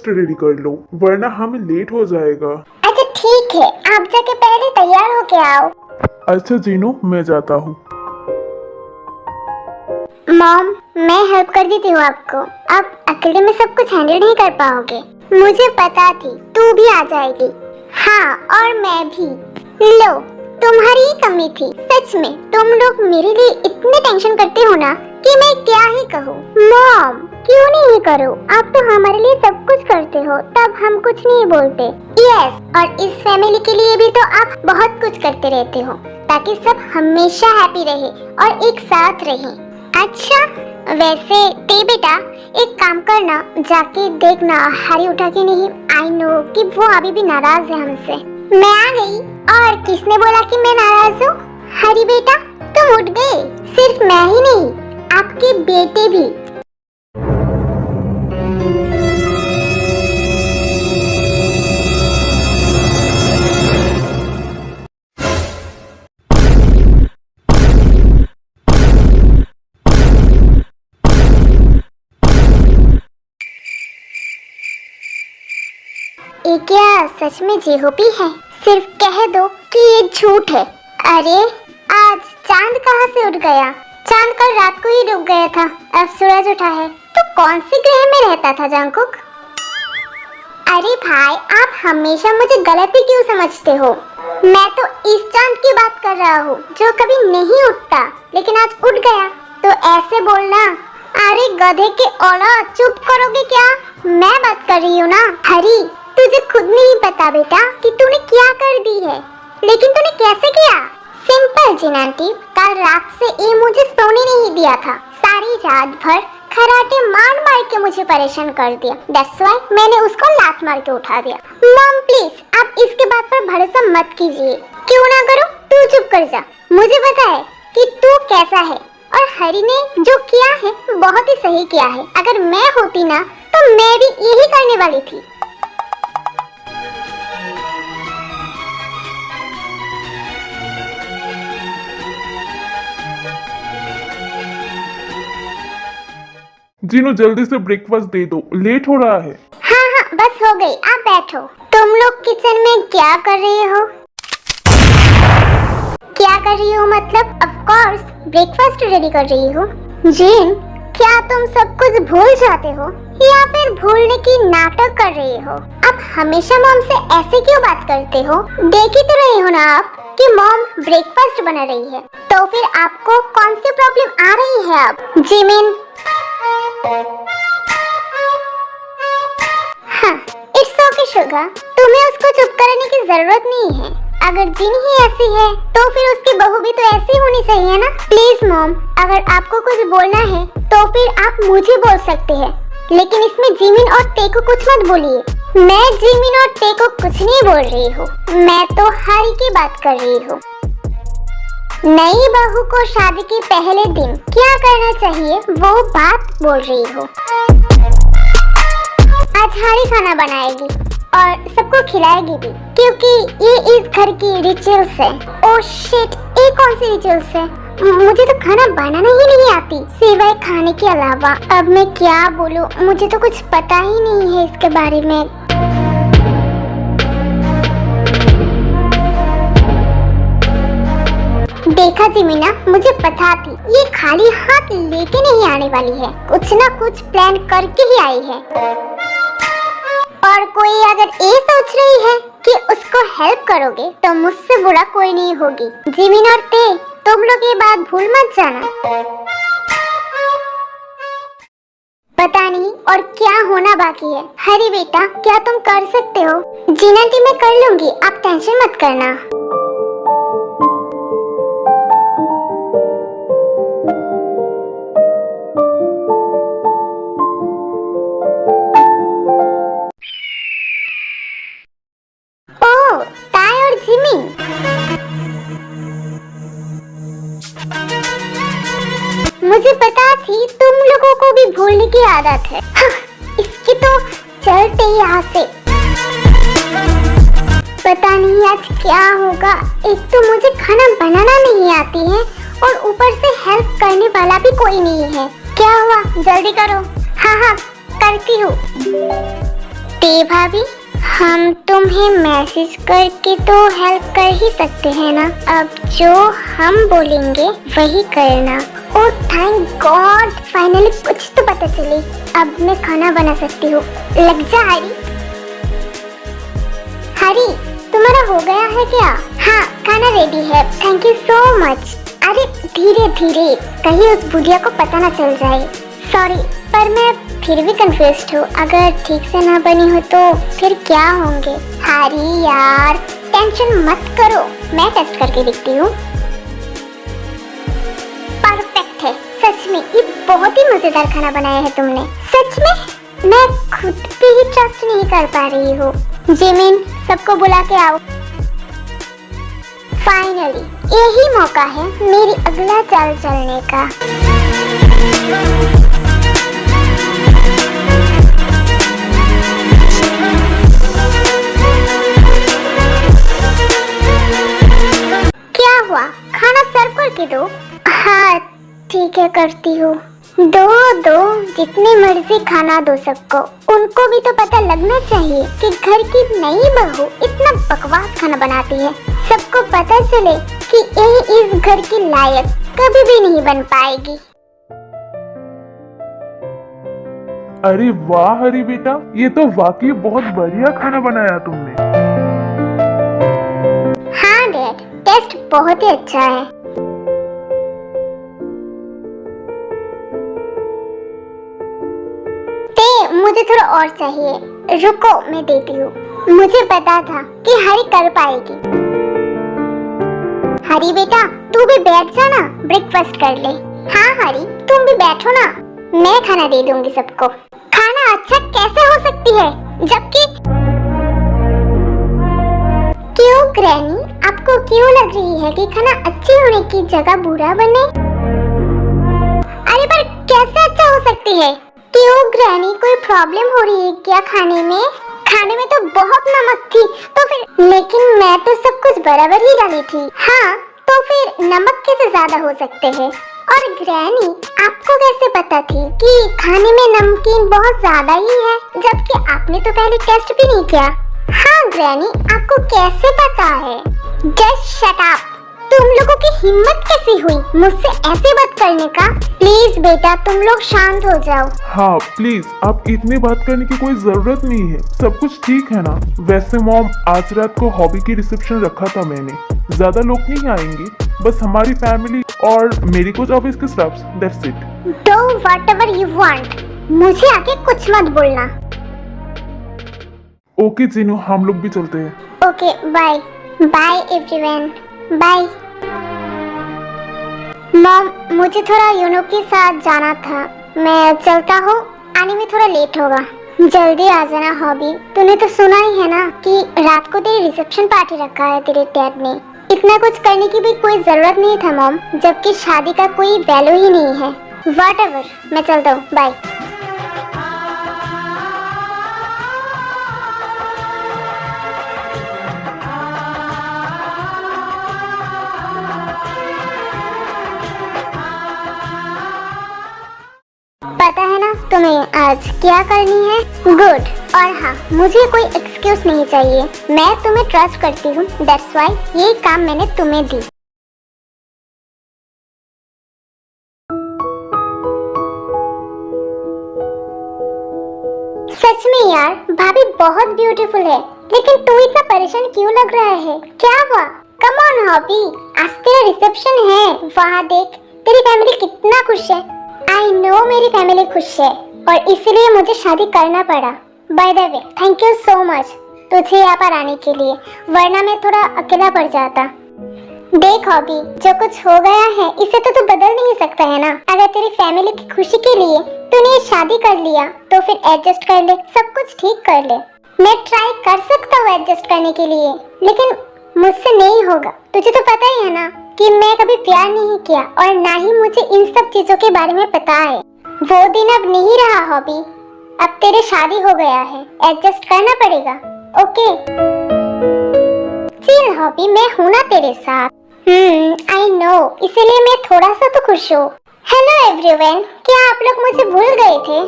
Breakfast ready कर लो वरना हमें लेट हो जाएगा। अच्छा ठीक है, आप जाके पहले तैयार होके आओ। अच्छा जीनू, मैं जाता हूँ। मॉम, मैं हेल्प कर देती हूँ आपको। आप अकेले में सब कुछ हैंडल नहीं कर पाओगे। मुझे पता थी तू भी आ जाएगी। हाँ, और मैं भी। लो, तुम्हारी ही कमी थी। सच में तुम लोग मेरे लिए इतने टेंशन करते हो ना कि मैं क्या ही कहूँ। मॉम, क्यों नहीं करो, आप तो हमारे लिए सब कुछ करते हो, तब हम कुछ नहीं बोलते। यस, और इस फैमिली के लिए भी तो आप बहुत कुछ करते रहते हो ताकि सब हमेशा हैप्पी रहे और एक साथ रहे। अच्छा, वैसे ते बेटा, एक काम करना, जाके देखना हरी उठा के नहीं। आई नो कि वो अभी भी नाराज है हमसे। मैं आ गई। और किसने बोला कि मैं नाराज हूँ? हरी बेटा, तुम उठ गए। सिर्फ मैं ही नहीं, आपके बेटे भी। ये क्या सच में जेहोपी है? सिर्फ कह दो कि ये झूठ है। अरे, आज चांद कहाँ से उठ गया? चांद कल रात को ही डूब गया था, अब सूरज उठा है। तो कौन से ग्रह में रहता था जंगकुक? अरे भाई, आप हमेशा मुझे गलत ही क्यों समझते हो? मैं तो इस चांद की बात कर रहा हूँ जो कभी नहीं उठता, लेकिन आज उठ गया। तो ऐसे बोलना। अरे गधे के औलाद, चुप करोगे क्या? मैं बात कर रही हूँ ना। हरी, तुझे खुद नहीं पता बेटा कि तूने क्या कर दी है, लेकिन तूने कैसे किया? सिंपल जिन आंटी, कल रात से ये मुझे सोने नहीं दिया था। सारी रात भर खराटे मार मार के मुझे परेशान कर दिया। दैट्स व्हाई मैंने उसको लात मार के उठा दिया। मॉम प्लीज, आप इसके बात पर भरोसा मत कीजिए। क्यों ना करो? तू चुप कर जा। मुझे पता है कि तू कैसा है, और हरी ने जो किया है बहुत ही सही किया है। अगर मैं होती ना तो मैं भी यही करने वाली थी। जीनू, जल्दी से ब्रेकफास्ट दे दो, लेट हो रहा है। हाँ हाँ, बस हो गई, आप बैठो। तुम लोग किचन में क्या कर रहे हो? क्या कर रही हो मतलब? ऑफ कोर्स ब्रेकफास्ट रेडी कर रही हो। जिन, क्या तुम सब कुछ भूल जाते हो या फिर भूलने की नाटक कर रहे हो? आप हमेशा मॉम से ऐसे क्यों बात करते हो? देख ही तो रहे हो ना आप कि मॉम ब्रेकफास्ट बना रही है, तो फिर आपको कौन सी प्रॉब्लम आ रही है? अब जिमिन, हाँ, इट्स ओके शुगा, तुम्हें उसको चुप कराने की जरूरत नहीं है। अगर जिन ही ऐसी है तो फिर उसकी बहू भी तो ऐसी होनी चाहिए ना। प्लीज मॉम, अगर आपको कुछ बोलना है तो फिर आप मुझे बोल सकते हैं, लेकिन इसमें जिमिन और ते को कुछ मत बोलिए। मैं जिमिन और ते को कुछ नहीं बोल रही हूँ, मैं तो हरी की बात कर रही हूँ। नई बहू को शादी के पहले दिन क्या करना चाहिए वो बात बोल रही हूँ। आज हरी खाना बनाएगी और सबको खिलाएगी भी, क्योंकि ये इस घर की रिचुअल्स है। ओह शिट, ये कौन सी रिचुअल्स है? मुझे तो खाना बनाना ही नहीं आती सिवाय खाने के अलावा। अब मैं क्या बोलूं, मुझे तो कुछ पता ही नहीं है इसके बारे में। देखा जिमिना, मुझे पता थी ये खाली हाथ लेके नहीं आने वाली है, कुछ ना कुछ प्लान करके ही आई है। और कोई अगर ये सोच रही है कि उसको हेल्प करोगे तो मुझसे बुरा कोई नहीं होगी। जिमिन और ते, तुम लोग ये बात भूल मत जाना। पता नहीं और क्या होना बाकी है। हरी बेटा, क्या तुम कर सकते हो? जीना टी मैं कर लूंगी, आप टेंशन मत करना। मुझे पता थी तुम लोगों को भी भूलने की आदत है। हाँ, इसकी तो चलते यहाँ से। पता नहीं आज क्या होगा। एक तो मुझे खाना बनाना नहीं आती है और ऊपर से हेल्प करने वाला भी कोई नहीं है। क्या हुआ? जल्दी करो। हाँ हाँ, करती हूँ। ते भाभी, हम तुम्हें मैसेज करके तो हेल्प कर ही सकते हैं ना। अब जो हम बोलेंगे वही करना। ओह थैंक गॉड, फाइनली कुछ तो पता चली। अब मैं खाना बना सकती हूँ। लग जा हरी। हरी, तुम्हारा हो गया है क्या? हाँ, खाना रेडी है। Thank you so much. अरे धीरे धीरे, कहीं उस बुढ़िया को पता ना चल जाए। सॉरी, पर मैं फिर भी कंफ्यूज्ड हूँ। अगर ठीक से ना बनी हो तो फिर क्या होंगे? हरी यार, टेंशन मत करो, मैं टेस्ट करके देखती हूँ। परफेक्ट है, सच में ये बहुत ही मजेदार खाना बनाया है तुमने। सच में मैं खुद पे ही ट्रस्ट नहीं कर पा रही हूँ। जिमिन, सबको बुला के आओ। फाइनली यही मौका है मेरी अगला चाल चलने का। क्या हुआ? खाना सर्व करके दो। हाँ ठीक है, करती हूँ। दो दो, जितने मर्जी खाना दो सबको। उनको भी तो पता लगना चाहिए कि घर की नई बहू इतना बकवास खाना बनाती है। सबको पता चले कि ये इस घर की लायक कभी भी नहीं बन पाएगी। अरे वाह हरी बेटा, ये तो वाकई बहुत बढ़िया खाना बनाया तुमने। हाँ डैड, टेस्ट बहुत ही अच्छा है। मुझे थोड़ा और चाहिए। रुको, मैं देती हूँ। मुझे पता था कि हरी कर पाएगी। हरी बेटा, तू भी बैठ जा ना, ब्रेकफास्ट कर ले। हाँ हरी, तुम भी बैठो ना, मैं खाना दे दूंगी सबको। खाना अच्छा कैसे हो सकती है जबकि... क्यों ग्रैनी, आपको क्यों लग रही है कि खाना अच्छी होने की जगह बुरा बने? अरे पर कैसे अच्छा हो सकती है? क्यों ग्रैनी, कोई प्रॉब्लम हो रही है क्या खाने में? खाने में तो बहुत नमक थी तो फिर... लेकिन मैं तो सब कुछ बराबर ही डाली थी। हाँ, तो फिर नमक कैसे ज्यादा हो सकते हैं? और ग्रैनी, आपको कैसे पता थी कि खाने में नमकीन बहुत ज्यादा ही है, जबकि आपने तो पहले टेस्ट भी नहीं किया? हाँ ग्रैनी, आपको कैसे पता है? Just shut up. तुम लोगों की हिम्मत कैसी हुई मुझसे ऐसे बात करने का? प्लीज बेटा, तुम लोग शांत हो जाओ। हाँ प्लीज, आप इतनी बात करने की कोई जरूरत नहीं है। सब कुछ ठीक है ना? वैसे मॉम, आज रात को हॉबी की रिसेप्शन रखा था मैंने। ज्यादा लोग नहीं आएंगे, बस हमारी फैमिली और मेरी कुछ ऑफिस के staffs, that's it. Do whatever you want, मुझे आके कुछ मत बोलना। ओके जीनू, हम लोग भी चलते हैं। Okay bye. Bye everyone, bye. Mom, मुझे थोड़ा यूनो के साथ जाना था, मैं चलता हूँ। आने में थोड़ा लेट होगा। जल्दी आ जाना हॉबी। तूने तो सुना ही है ना कि रात को तेरी रिसेप्शन पार्टी रखा है तेरे डैड ने। इतना कुछ करने की भी कोई जरूरत नहीं था मॉम, जबकि शादी का कोई वैल्यू ही नहीं है। व्हाटएवर, मैं चलता हूँ, बाय। पता है ना तुम्हें आज क्या करनी है? गुड। और हाँ, मुझे कोई एक्सक्यूज नहीं चाहिए। मैं तुम्हें ट्रस्ट करती हूँ, दैट्स व्हाई ये काम मैंने तुम्हें दी। सच में यार, भाभी बहुत ब्यूटीफुल है, लेकिन तू इतना परेशान क्यों लग रहा है? क्या हुआ? कम ऑन हॉबी, आज तेरा रिसेप्शन है। वहाँ देख, तेरी फैमिली कितना खुश है। आई नो मेरी फैमिली खुश है और इसलिए मुझे शादी करना पड़ा। By the way, thank you so much तुझे यहाँ पर आने के लिए, वरना मैं थोड़ा अकेला पड़ जाता। देख हॉबी, जो कुछ हो गया है इसे तो तू बदल नहीं सकता है ना। अगर तेरी फैमिली की खुशी के लिए तूने शादी कर लिया तो फिर एडजस्ट कर ले, सब कुछ ठीक कर ले। मैं ट्राई कर सकता हूँ एडजस्ट करने के लिए, लेकिन मुझसे नहीं होगा। तुझे तो पता ही है ना कि मैं कभी प्यार नहीं किया और ना ही मुझे इन सब चीजों के बारे में पता है। वो दिन अब नहीं रहा हॉबी, अब तेरी शादी हो गया है, एडजस्ट करना पड़ेगा। ओके चिल हॉबी, मैं हूँ ना तेरे साथ। आई नो, इसीलिए मैं थोड़ा सा तो खुश हूँ। हेलो एवरीवन, क्या आप लोग मुझे भूल गए थे?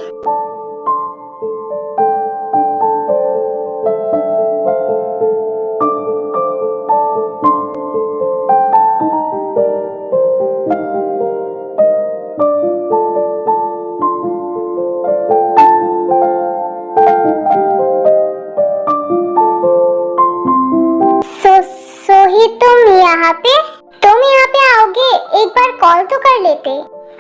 कॉल तो कर लेते।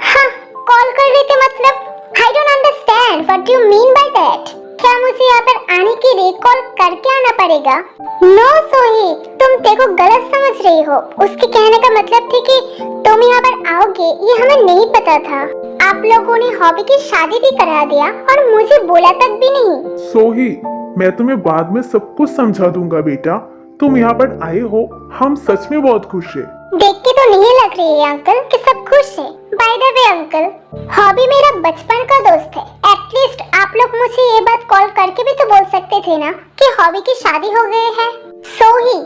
हाँ, कॉल कर लेते मतलब? I don't understand what you mean by that. क्या मुझे यहाँ पर आने के लिए कॉल करके आना पड़ेगा? नो सोही, तुम देखो गलत समझ रही हो। उसके कहने का मतलब थी कि तुम यहाँ पर आओगे, ये हमें नहीं पता था। आप लोगों ने हॉबी की शादी भी करा दिया और मुझे बोला तक भी नहीं। सोही, मैं तुम्हें बाद में सब कुछ समझा दूंगा बेटा। तुम यहाँ पर आए हो, हम सच में बहुत खुश हैं। देख के तो नहीं लग रही है अंकल कि सब खुश है। By the way uncle, hobby मेरा बचपन का दोस्त है। एटलीस्ट आप लोग मुझे ये बात कॉल करके भी तो बोल सकते थे ना कि हॉबी की शादी हो गई है। सोही,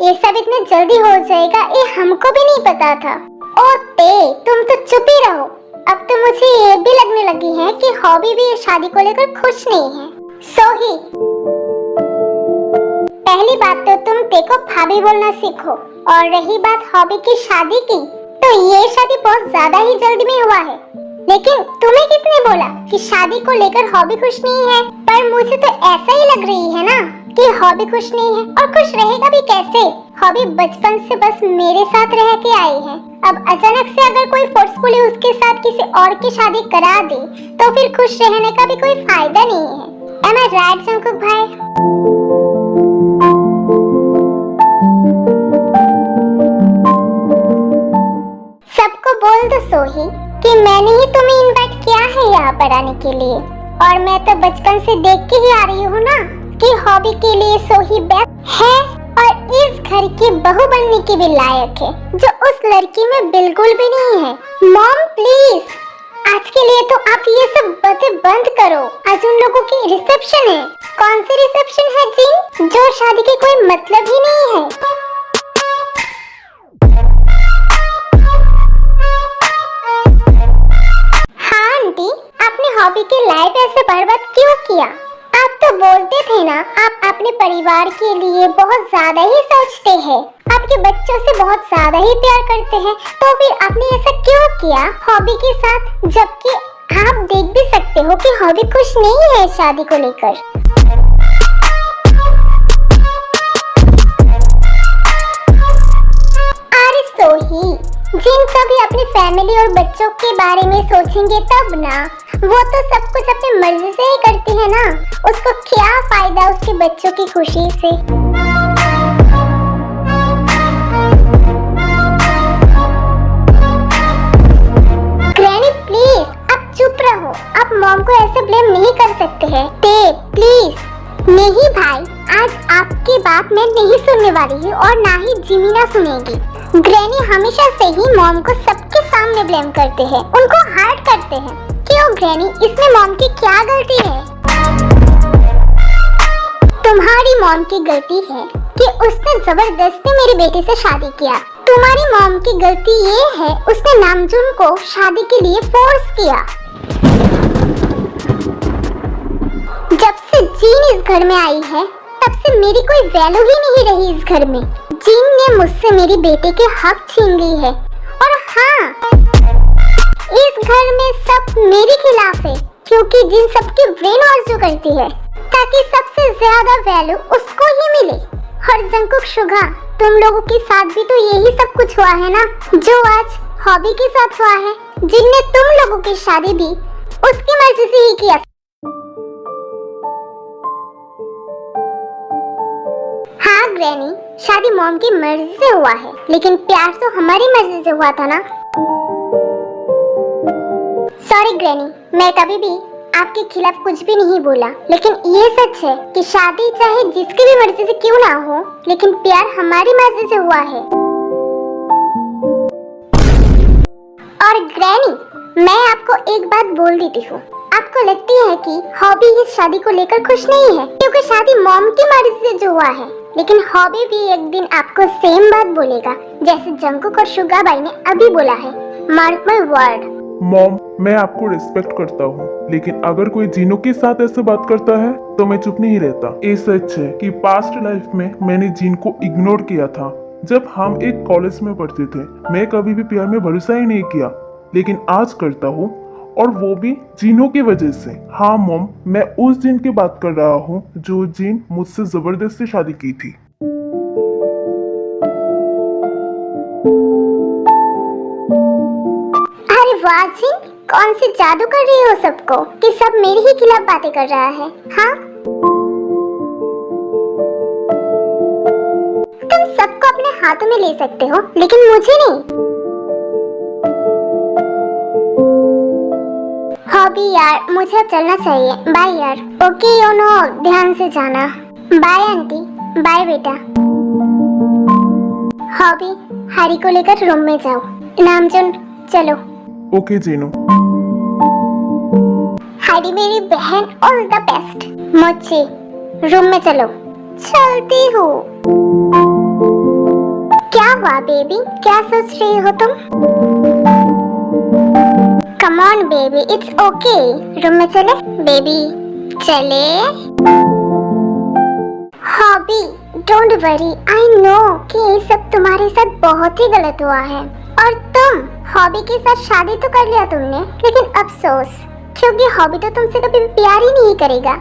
ये सब इतने जल्दी हो जाएगा ये हमको भी नहीं पता था। ओ ते, तुम तो चुप ही रहो। अब तो मुझे ये भी लगने लगी है कि हॉबी भी शादी को लेकर खुश नहीं है। सोही, पहली बात तो तुम देखो भाभी बोलना सीखो, और रही बात हॉबी की शादी की, तो ये शादी बहुत ज्यादा ही जल्दी में हुआ है। लेकिन तुम्हें किसने बोला कि शादी को लेकर हॉबी खुश नहीं है? पर मुझे तो ऐसा ही लग रही है ना कि हॉबी खुश नहीं है, और खुश रहेगा भी कैसे? हॉबी बचपन से बस मेरे साथ रह के आई है। अब अचानक से अगर कोई फोर्सफुली उसके साथ किसी और की शादी करा दे तो फिर खुश रहने का भी कोई फायदा नहीं है। एम आई राइट जंकुक भाई? सबको बोल दो सोही कि मैंने ही तुम्हें इनवाइट किया है यहाँ पर आने के लिए, और मैं तो बचपन से देख के ही आ रही हूँ ना कि हॉबी के लिए सोही बेस्ट है और इस घर की बहू बनने की भी लायक है, जो उस लड़की में बिल्कुल भी नहीं है। मॉम प्लीज, आज के लिए तो आप ये सब बातें बंद करो। आज उन लोगों की रिसेप्शन है। कौन सी रिसेप्शन है जी, जो शादी के कोई मतलब ही नहीं है। आपने हॉबी की लाइफ ऐसे बर्बाद क्यों किया? आप तो बोलते थे ना आप अपने परिवार के लिए बहुत ज्यादा ही सोचते हैं, आपके बच्चों से बहुत ज्यादा ही प्यार करते हैं, तो फिर आपने ऐसा क्यों किया हॉबी के साथ? जबकि आप देख भी सकते हो कि हॉबी खुश नहीं है शादी को लेकर। अरे सोही, जिन कभी अपनी फैमिली और बच्चों के बारे में सोचेंगे तब ना, वो तो सब कुछ अपनी मर्जी से ही करती है ना। उसको क्या फायदा उसके बच्चों की खुशी से? ग्रैनी प्लीज, आप चुप रहो। आप मॉम को ऐसे ब्लेम नहीं कर सकते हैं। ते प्लीज। नहीं भाई, आज आपकी बात मैं नहीं सुनने वाली हूँ और ना ही जिमीना सुनेगी। ग्रैनी हमेशा से ही मॉम को सबके सामने ब्लेम करते हैं, उनको हर्ट करते हैं। क्यों ग्रैनी, इसमें मॉम की क्या गलती है? तुम्हारी मॉम की गलती है कि उसने जबरदस्ती मेरी बेटी से शादी किया। तुम्हारी मॉम की गलती ये है उसने नामजुन को शादी के लिए फोर्स किया। जब से जीन इस घर में आई है तब से मेरी कोई वैल्यू ही नहीं रही इस घर में। जीन ने मुझसे मेरी बेटे के हक छीन ली है, और हाँ, इस घर में सब मेरे खिलाफ है, क्योंकि जिन सबकी ब्रेन वॉश जो करती है ताकि सबसे ज्यादा वैल्यू उसको ही मिले। और जंकुक शुगा, तुम लोगों के साथ भी तो यही सब कुछ हुआ है ना, जो आज हॉबी के साथ हुआ है, जिनने तुम लोगों की शादी भी उसकी मर्जी से ही किया। हाँ ग्रैनी, शादी मॉम की मर्जी से हुआ है, लेकिन प्यार तो हमारी मर्जी से हुआ था ना। सॉरी ग्रैनी, मैं कभी भी आपके खिलाफ कुछ भी नहीं बोला, लेकिन ये सच है कि शादी चाहे जिसकी भी मर्जी से क्यों ना हो, लेकिन प्यार हमारी मर्जी से हुआ है। और ग्रैनी, मैं आपको एक बात बोल देती हूँ, आपको लगती है कि हॉबी इस शादी को लेकर खुश नहीं है क्योंकि शादी मॉम की मर्जी से जो हुआ है, लेकिन हॉबी भी एक दिन आपको सेम बात बोलेगा जैसे जंकुक और शुगा भाई ने अभी बोला है। Mark my word. मॉम, मैं आपको रिस्पेक्ट करता हूँ, लेकिन अगर कोई जीनों के साथ ऐसे बात करता है तो मैं चुप नहीं रहता। ये सच है कि पास्ट लाइफ में मैंने जीन को इग्नोर किया था। जब हम एक कॉलेज में पढ़ते थे मैं कभी भी प्यार में भरोसा ही नहीं किया, लेकिन आज करता हूँ, और वो भी जीनों की वजह से। हाँ मॉम, मैं उस जीन की बात कर रहा हूँ जो जीन मुझसे जबरदस्ती शादी की थी। वाजिन, कौन सी जादू कर रही हो सबको कि सब मेरे ही खिलाफ बातें कर रहा है? हाँ, तुम सबको अपने हाथों में ले सकते हो लेकिन मुझे नहीं। हॉबी यार, मुझे अब चलना चाहिए। बाय यार। ओके योनो, ध्यान से जाना। Bye aunty. बाय बेटा। हॉबी, हैरी को लेकर रूम में जाओ। नामजुन, चलो। ओके जीनू। हैरी मेरी बहन, ऑल द बेस्ट। मोची, रूम में चलो। चलती हूँ। क्या हुआ बेबी, क्या सोच रही हो तुम? Come on baby, it's okay. Room में चले बेबी, चले। Hobby, don't worry, I know कि ये सब तुम्हारे साथ बहुत ही गलत हुआ है और तुम हॉबी के साथ शादी तो कर लिया तुमने, लेकिन अफसोस, क्योंकि हॉबी तो तुमसे कभी भी प्यार ही नहीं करेगा।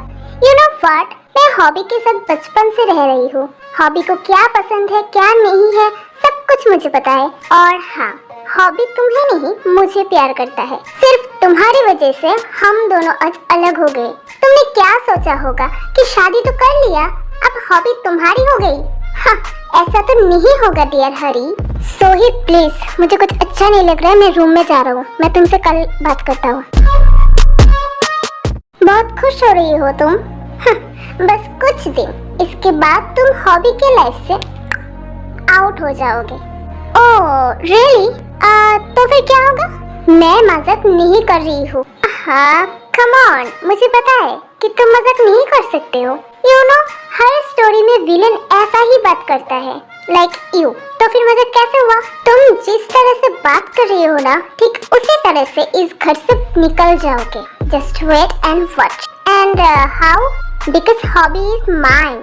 यू नो व्हाट, मैं हॉबी के साथ बचपन से रह रही हूँ। हॉबी को क्या पसंद है क्या नहीं है सब कुछ मुझे पता है। और हाँ, हॉबी तुम्हें नहीं मुझे प्यार करता है। सिर्फ तुम्हारी वजह से हम दोनों आज अलग हो गए। तुमने क्या सोचा होगा कि शादी तो कर लिया, अब हॉबी तुम्हारी हो गई? हाँ, ऐसा तो नहीं होगा डियर हरी। सोही प्लीज, मुझे कुछ अच्छा नहीं लग रहा है, मैं रूम में जा रहा हूँ। मैं तुमसे कल बात करता हूँ। बहुत खुश हो रही हो तुम? बस कुछ दिन, इसके बाद तुम हॉबी के लाइफ से आउट हो जाओगे। Oh really? तो फिर क्या होगा? मैं मजाक नहीं कर रही हूँ। हाँ कम ऑन, मुझे पता है कि तुम मजाक नहीं कर सकते हो। यू नो, हर स्टोरी में विलन ऐसा ही बात करता है, लाइक यू। तो फिर मजाक कैसे हुआ? तुम जिस तरह से बात कर रही हो ना, ठीक उसी तरह से इस घर से निकल जाओगे। Just wait and watch. And how? Because Hobby is mine.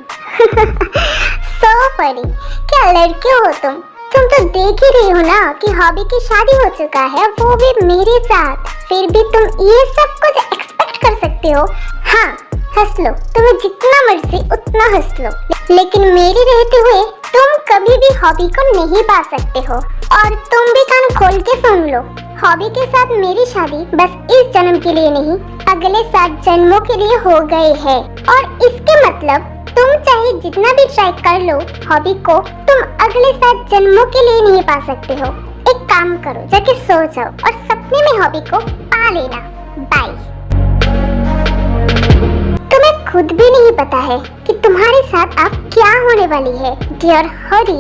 So funny. क्या लड़के हो तुम? तुम तो देख ही रही हो ना कि हॉबी की शादी हो चुका है, वो भी मेरे साथ। फिर भी तुम ये सब कुछ एक्सपेक्ट कर सकते हो? हाँ, हंस लो, तुम्हें जितना मर्जी उतना हंस लो, लेकिन मेरे रहते हुए तुम कभी भी हॉबी को नहीं पा सकते हो। और तुम भी कान खोल के सुन लो, हॉबी के साथ मेरी शादी बस इस जन्म के लिए नहीं, अगले 7 जन्मों के लिए हो गए है। और इसके मतलब तुम चाहे जितना भी ट्राई कर लो, हॉबी को तुम अगले 7 जन्मों के लिए नहीं पा सकते हो। एक काम करो, जाके सो जाओ और सपने में हॉबी को पा लेना। बाय। तुम्हें खुद भी नहीं पता है कि तुम्हारे साथ अब क्या होने वाली है डियर हरी।